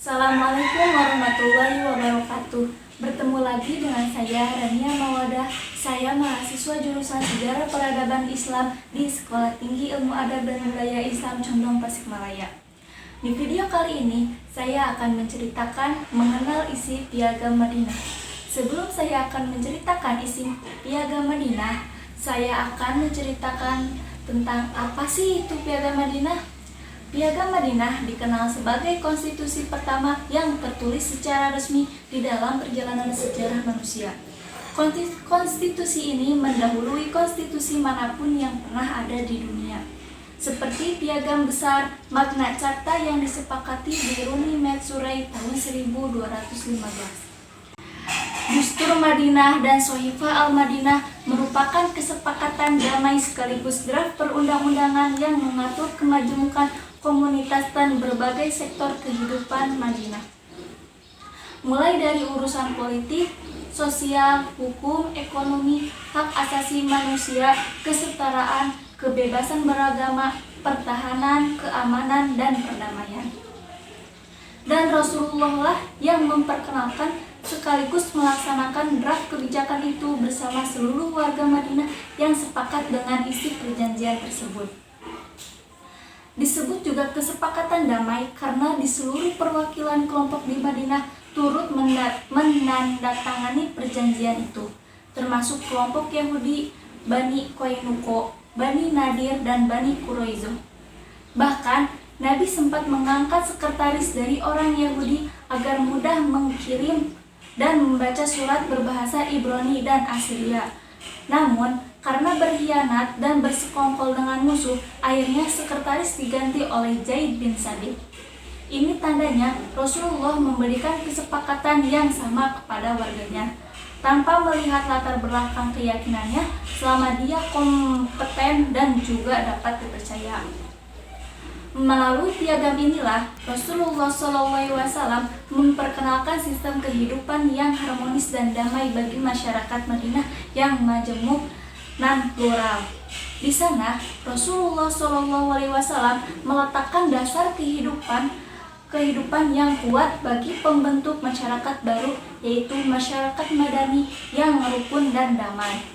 Assalamualaikum warahmatullahi wabarakatuh. Bertemu lagi dengan saya Rania Mawadah. Saya mahasiswa jurusan Sejarah Peradaban Islam di Sekolah Tinggi Ilmu Adab dan Budaya Islam Condong Tasikmalaya. Di video kali ini, saya akan menceritakan mengenal isi Piagam Madinah. Sebelum saya akan menceritakan isi Piagam Madinah, saya akan menceritakan tentang apa sih itu Piagam Madinah. Piagam Madinah dikenal sebagai konstitusi pertama yang tertulis secara resmi di dalam perjalanan sejarah manusia. Konstitusi ini mendahului konstitusi manapun yang pernah ada di dunia. Seperti Piagam Besar Magna Carta yang disepakati di Runnymede Surrey tahun 1215. Dustur Madinah dan Sohifah Al-Madinah merupakan kesepakatan damai sekaligus draft perundang-undangan yang mengatur kemajemukan komunitas dan berbagai sektor kehidupan Madinah. Mulai dari urusan politik, sosial, hukum, ekonomi, hak asasi manusia, kesetaraan, kebebasan beragama, pertahanan, keamanan, dan perdamaian. Dan Rasulullah lah yang memperkenalkan sekaligus melaksanakan draft kebijakan itu bersama seluruh warga Madinah yang sepakat dengan isi perjanjian tersebut. Disebut juga kesepakatan damai karena di seluruh perwakilan kelompok di Madinah turut menandatangani perjanjian itu, termasuk kelompok Yahudi, Bani Qainuqa, Bani Nadir, dan Bani Quraizoh. Bahkan, Nabi sempat mengangkat sekretaris dari orang Yahudi agar mudah mengirim dan membaca surat berbahasa Ibrani dan Assyria. Namun, karena berkhianat dan bersekongkol dengan musuh, akhirnya sekretaris diganti oleh Zaid bin Sabit. Ini tandanya Rasulullah memberikan kesepakatan yang sama kepada warganya, tanpa melihat latar belakang keyakinannya, selama dia kompeten dan juga dapat dipercaya. Melalui piagam inilah Rasulullah SAW memperkenalkan sistem kehidupan yang harmonis dan damai bagi masyarakat Madinah yang majemuk dan plural. Di sana Rasulullah SAW meletakkan dasar kehidupan yang kuat bagi pembentuk masyarakat baru, yaitu masyarakat madani yang rukun dan damai.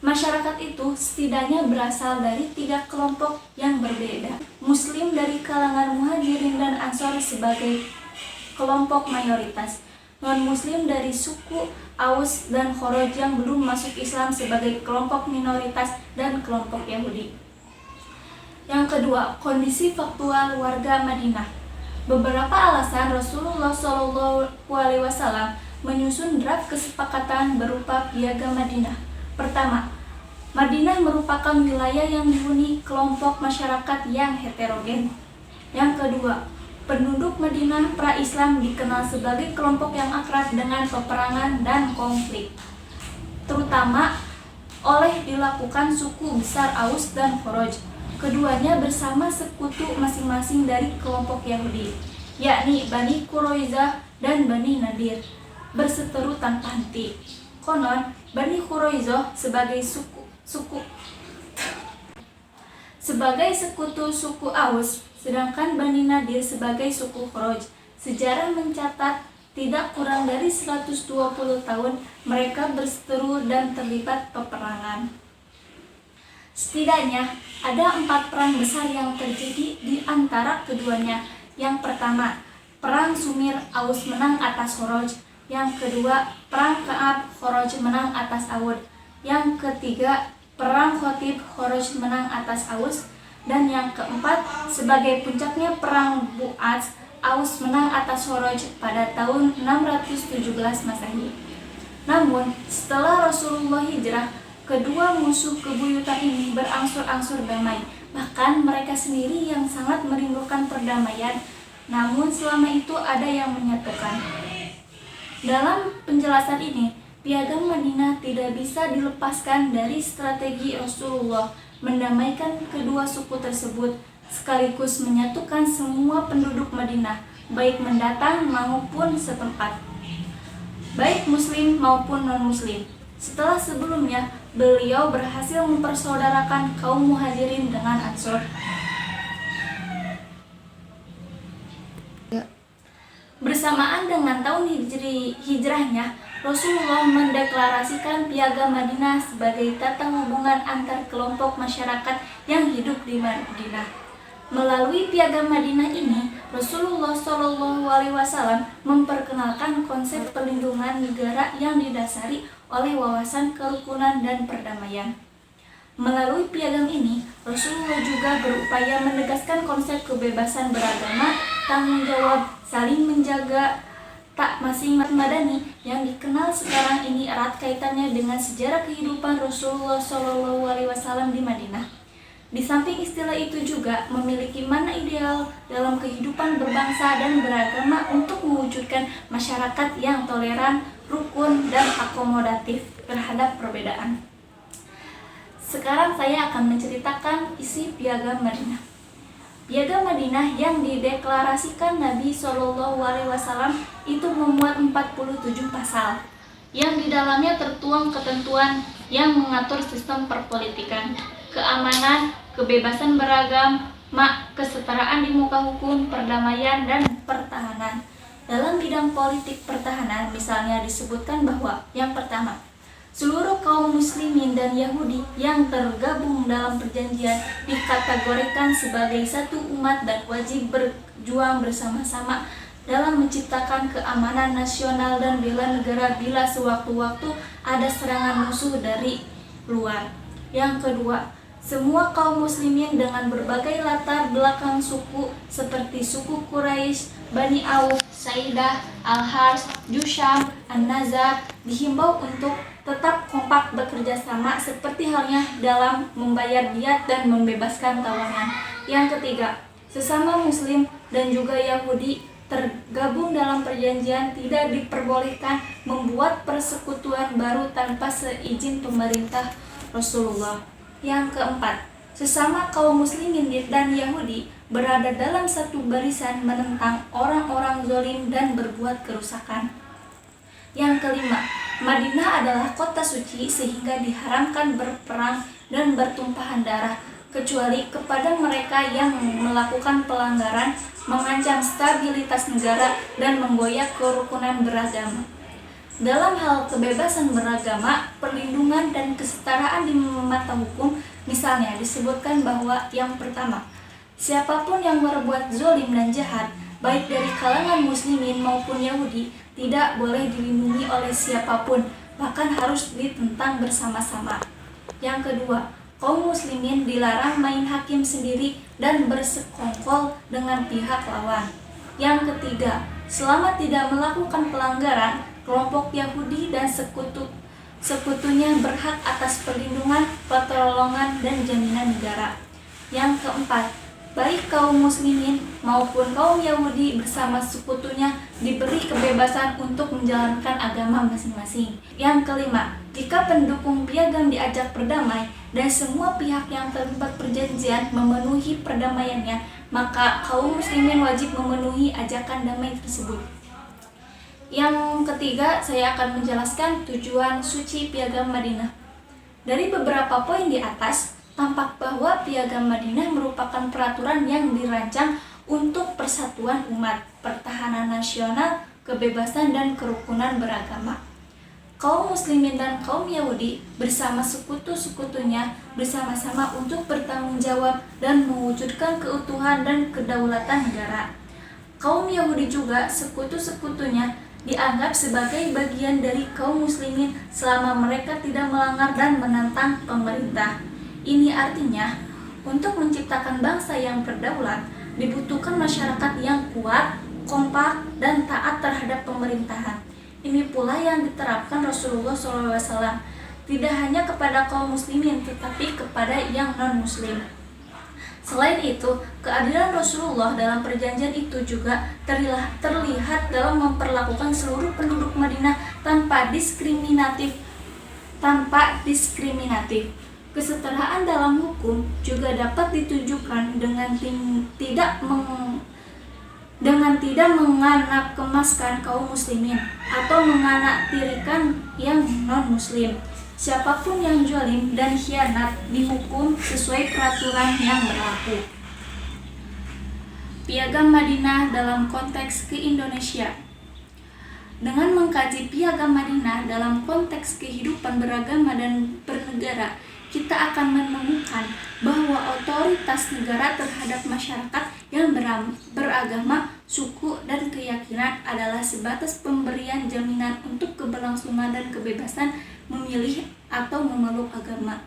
Masyarakat itu setidaknya berasal dari 3 kelompok yang berbeda. Muslim dari kalangan Muhajirin dan Ansor sebagai kelompok mayoritas. Non-Muslim dari suku Aus dan Khoraj yang belum masuk Islam sebagai kelompok minoritas dan kelompok Yahudi. Yang kedua, kondisi faktual warga Madinah. Beberapa alasan Rasulullah SAW menyusun draft kesepakatan berupa Piagam Madinah. Pertama, Madinah merupakan wilayah yang dihuni kelompok masyarakat yang heterogen. Yang kedua, penduduk Madinah pra-Islam dikenal sebagai kelompok yang akrab dengan peperangan dan konflik, terutama oleh dilakukan suku besar Aus dan Khoraj. Keduanya bersama sekutu masing-masing dari kelompok Yahudi, yakni Bani Quraizoh dan Bani Nadir, berseteru tanpa henti. Konon, Bani Quraizoh sebagai sekutu suku Aus, sedangkan Bani Nadir sebagai suku Khoraj. Sejarah mencatat tidak kurang dari 120 tahun mereka berseteru dan terlibat peperangan. Setidaknya ada 4 perang besar yang terjadi di antara keduanya. Yang pertama, Perang Sumir, Aus menang atas Khoraj. Yang kedua, Perang Ka'ab, Khoraj menang atas Awd. Yang ketiga, Perang Khotib, Khoraj menang atas Aus. Dan yang keempat, sebagai puncaknya Perang Bu'ats, Aus menang atas Khoraj pada tahun 617 Masehi. Namun, setelah Rasulullah hijrah, kedua musuh kebuyutan ini berangsur-angsur damai. Bahkan mereka sendiri yang sangat merindukan perdamaian, namun selama itu ada yang menyatukan. Dalam penjelasan ini, Piagam Madinah tidak bisa dilepaskan dari strategi Rasulullah mendamaikan kedua suku tersebut, sekaligus menyatukan semua penduduk Madinah, baik mendatang maupun setempat, baik Muslim maupun non-Muslim. Setelah sebelumnya, beliau berhasil mempersaudarakan kaum Muhajirin dengan Ansor. Bersamaan dengan tahun hijrahnya, Rasulullah mendeklarasikan Piagam Madinah sebagai tata hubungan antar kelompok masyarakat yang hidup di Madinah. Melalui Piagam Madinah ini, Rasulullah SAW memperkenalkan konsep perlindungan negara yang didasari oleh wawasan kerukunan dan perdamaian. Melalui piagam ini, Rasulullah juga berupaya menegaskan konsep kebebasan beragama, tanggung jawab, saling menjaga, tak masing-masing madani yang dikenal sekarang ini erat kaitannya dengan sejarah kehidupan Rasulullah SAW di Madinah. Di samping istilah itu juga memiliki makna ideal dalam kehidupan berbangsa dan beragama untuk mewujudkan masyarakat yang toleran, rukun, dan akomodatif terhadap perbedaan. Sekarang saya akan menceritakan isi Piagam Madinah. Piagam Madinah yang dideklarasikan Nabi SAW itu memuat 47 pasal, yang di dalamnya tertuang ketentuan yang mengatur sistem perpolitikan, keamanan, kebebasan beragama, kesetaraan di muka hukum, perdamaian, dan pertahanan. Dalam bidang politik pertahanan, misalnya disebutkan bahwa yang pertama, seluruh kaum muslimin dan Yahudi yang tergabung dalam perjanjian dikategorikan sebagai satu umat dan wajib berjuang bersama-sama dalam menciptakan keamanan nasional dan bela negara bila sewaktu-waktu ada serangan musuh dari luar. Yang kedua, semua kaum muslimin dengan berbagai latar belakang suku seperti suku Quraisy, Bani Auf, Saidah, Al-Hars, Jusham, An-Nazar dihimbau untuk tetap kompak bekerja sama seperti halnya dalam membayar diat dan membebaskan tawanan. Yang ketiga, sesama muslim dan juga Yahudi tergabung dalam perjanjian tidak diperbolehkan membuat persekutuan baru tanpa seizin pemerintah Rasulullah. Yang keempat, sesama kaum muslimin dan Yahudi berada dalam satu barisan menentang orang-orang zalim dan berbuat kerusakan. Yang kelima, Madinah adalah kota suci sehingga diharamkan berperang dan bertumpahan darah kecuali kepada mereka yang melakukan pelanggaran, mengancam stabilitas negara, dan menggoyak kerukunan beragama. Dalam hal kebebasan beragama, perlindungan, dan kesetaraan di mata hukum, misalnya disebutkan bahwa yang pertama, siapapun yang berbuat zalim dan jahat, baik dari kalangan muslimin maupun Yahudi, tidak boleh dilindungi oleh siapapun, bahkan harus ditentang bersama-sama. Yang kedua, kaum muslimin dilarang main hakim sendiri dan bersekongkol dengan pihak lawan. Yang ketiga, selama tidak melakukan pelanggaran, kelompok Yahudi dan sekutunya berhak atas perlindungan, pertolongan, dan jaminan negara. Yang keempat, baik kaum muslimin maupun kaum Yahudi bersama sekutunya diberi kebebasan untuk menjalankan agama masing-masing. Yang kelima, jika pendukung piagam diajak berdamai dan semua pihak yang terlibat perjanjian memenuhi perdamaiannya, maka kaum muslimin wajib memenuhi ajakan damai tersebut. Yang ketiga, saya akan menjelaskan tujuan suci Piagam Madinah. Dari beberapa poin di atas, tampak bahwa Piagam Madinah merupakan peraturan yang dirancang untuk persatuan umat, pertahanan nasional, kebebasan, dan kerukunan beragama. Kaum muslimin dan kaum Yahudi bersama sekutu-sekutunya bersama-sama untuk bertanggung jawab dan mewujudkan keutuhan dan kedaulatan negara. Kaum Yahudi juga sekutu-sekutunya dianggap sebagai bagian dari kaum muslimin selama mereka tidak melanggar dan menentang pemerintah. Ini artinya, untuk menciptakan bangsa yang berdaulat, dibutuhkan masyarakat yang kuat, kompak, dan taat terhadap pemerintahan. Ini pula yang diterapkan Rasulullah SAW, tidak hanya kepada kaum muslimin, tetapi kepada yang non-muslim. Selain itu, keadilan Rasulullah dalam perjanjian itu juga terlihat dalam memperlakukan seluruh penduduk Madinah tanpa diskriminatif. Kesetaraan dalam hukum juga dapat ditunjukkan dengan tidak menganakemaskan kaum muslimin atau menganaktirikan yang non-muslim. Siapapun yang zalim dan khianat dihukum sesuai peraturan yang berlaku. Piagam Madinah dalam konteks ke Indonesia. Dengan mengkaji Piagam Madinah dalam konteks kehidupan beragama dan bernegara, kita akan menemukan bahwa otoritas negara terhadap masyarakat yang beragama, suku, dan keyakinan adalah sebatas pemberian jaminan untuk keberlangsungan dan kebebasan memilih atau memeluk agama.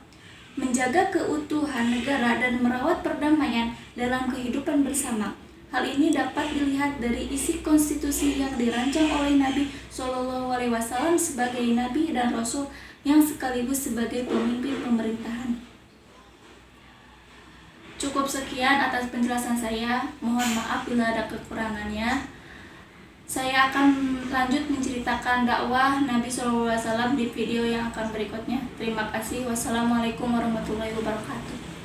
Menjaga keutuhan negara dan merawat perdamaian dalam kehidupan bersama. Hal ini dapat dilihat dari isi konstitusi yang dirancang oleh Nabi SAW sebagai Nabi dan Rasul yang sekaligus sebagai pemimpin pemerintahan. Cukup sekian atas penjelasan saya. Mohon maaf bila ada kekurangannya. Saya akan lanjut menceritakan dakwah Nabi SAW di video yang akan berikutnya. Terima kasih. Wassalamualaikum warahmatullahi wabarakatuh.